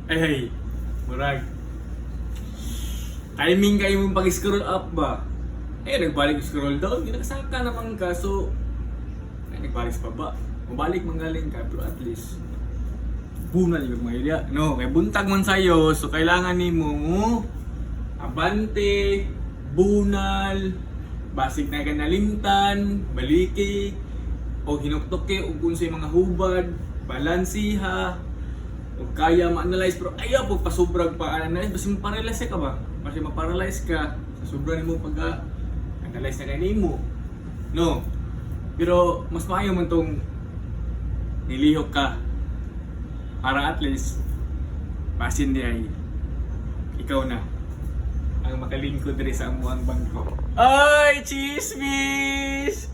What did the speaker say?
Ay, murag. Timing kayo mong pag-scroll up ba? Eh, nagbalik scroll down, ginasaka naman ka, so nagbalik pa ba? Mabalik manggaling ka, pero at least bunal yung mga ilya. No, kay buntag man sa'yo, so kailangan ni mo abante, bunal, basig na kanalimtan, baliki, o hinuktoke, o kung sa mga hubad, balansiha, o kaya ma-analyze, pero ayaw po pasubrag pa-analyze, basta ma-paralyze ka ba? Basta ma-paralyze ka, sa sobra mo pag-analyze na kayo mo. No, pero mas maayo man tong nilihok ka para at least basin di ay ikaw na ang makalingkod rin sa amuang bangko. Ay, chismis!